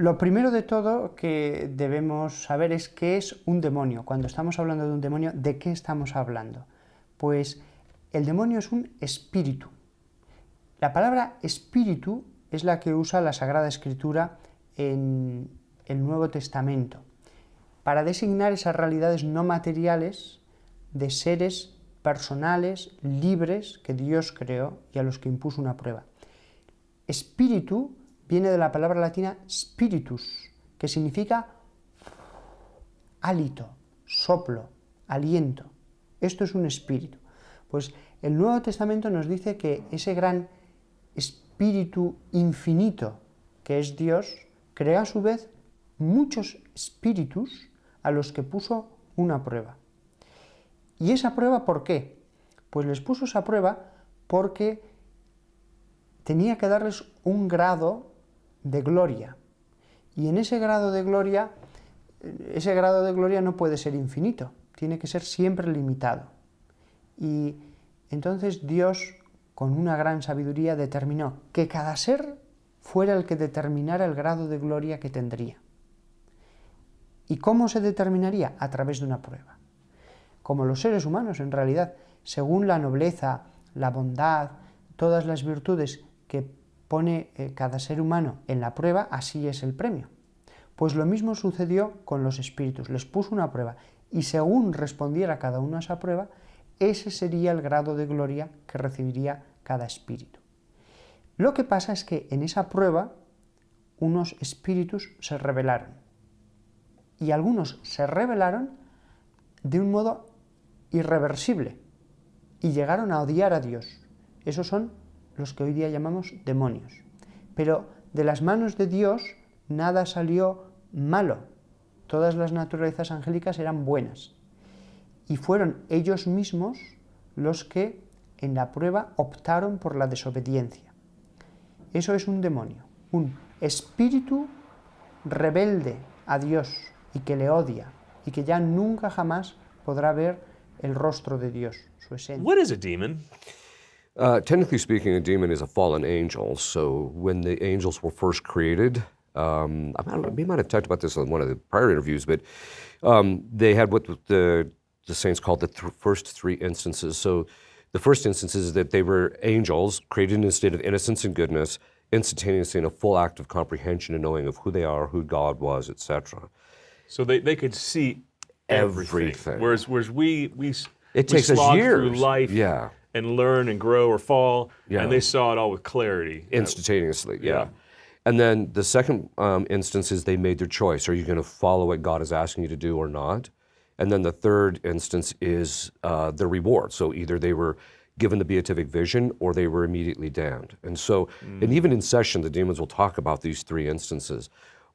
Lo primero de todo que debemos saber es qué es un demonio. Cuando estamos hablando de un demonio, ¿de qué estamos hablando? Pues el demonio es un espíritu. La palabra espíritu es la que usa la Sagrada Escritura en el Nuevo Testamento para designar esas realidades no materiales de seres personales, libres, que Dios creó y a los que impuso una prueba. Espíritu viene de la palabra latina spiritus, que significa hálito, soplo, aliento. Esto es un espíritu. Pues el Nuevo Testamento nos dice que ese gran espíritu infinito que es Dios, crea a su vez muchos espíritus a los que puso una prueba. ¿Y esa prueba por qué? Pues les puso esa prueba porque tenía que darles un grado de gloria. Y en ese grado de gloria no puede ser infinito, tiene que ser siempre limitado. Y entonces Dios, con una gran sabiduría, determinó que cada ser fuera el que determinara el grado de gloria que tendría. ¿Y cómo se determinaría? A través de una prueba. Como los seres humanos, en realidad, según la nobleza, la bondad, todas las virtudes que pone cada ser humano en la prueba, así es el premio. Pues lo mismo sucedió con los espíritus, les puso una prueba y según respondiera cada uno a esa prueba, ese sería el grado de gloria que recibiría cada espíritu. Lo que pasa es que en esa prueba unos espíritus se rebelaron y algunos se rebelaron de un modo irreversible y llegaron a odiar a Dios. Esos son los que hoy día llamamos demonios. Pero de las manos de Dios nada salió malo. Todas las naturalezas angélicas eran buenas. Y fueron ellos mismos los que en la prueba optaron por la desobediencia. Eso es un demonio, un espíritu rebelde a Dios y que le odia y que ya nunca jamás podrá ver el rostro de Dios, su esencia. What is a demon? Technically speaking, a demon is a fallen angel. So when the angels were first created, we might have talked about this on one of the prior interviews, but they had what the saints called the first three instances. So the first instance is that they were angels created in a state of innocence and goodness, instantaneously in a full act of comprehension and knowing of who they are, who God was, etc. So they could see everything. Whereas we it takes us slog years through life and learn and grow or fall, and they saw it all with clarity. Instantaneously, yeah. And then the second instance is they made their choice. Are you going to follow what God is asking you to do or not? And then the third instance is the reward. So either they were given the beatific vision or they were immediately damned. And so, and even in session, the demons will talk about these three instances.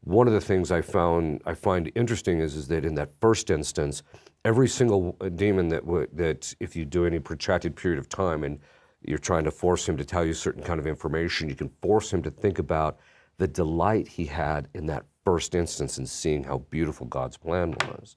One of the things I find interesting is that in that first instance, every single demon that if you do any protracted period of time and you're trying to force him to tell you certain kind of information, you can force him to think about the delight he had in that first instance in seeing how beautiful God's plan was.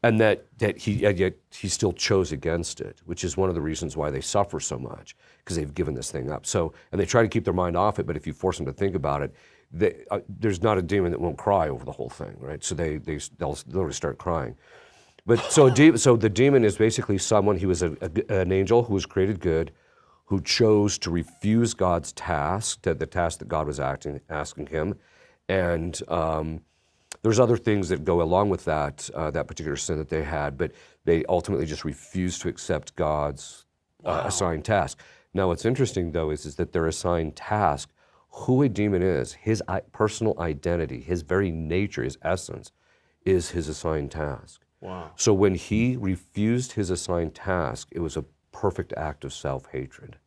And yet he still chose against it, which is one of the reasons why they suffer so much, because they've given this thing up. So, and they try to keep their mind off it, but if you force them to think about it, there's not a demon that won't cry over the whole thing, right? So they'll literally start crying. But so the demon is basically someone, he was an angel who was created good, who chose to refuse God's task, the task that God was asking him. And there's other things that go along with that particular sin that they had, but they ultimately just refused to accept God's assigned task. Now what's interesting though is that their assigned task, who a demon is, his personal identity, his very nature, his essence, is his assigned task. Wow. So when he refused his assigned task, it was a perfect act of self-hatred.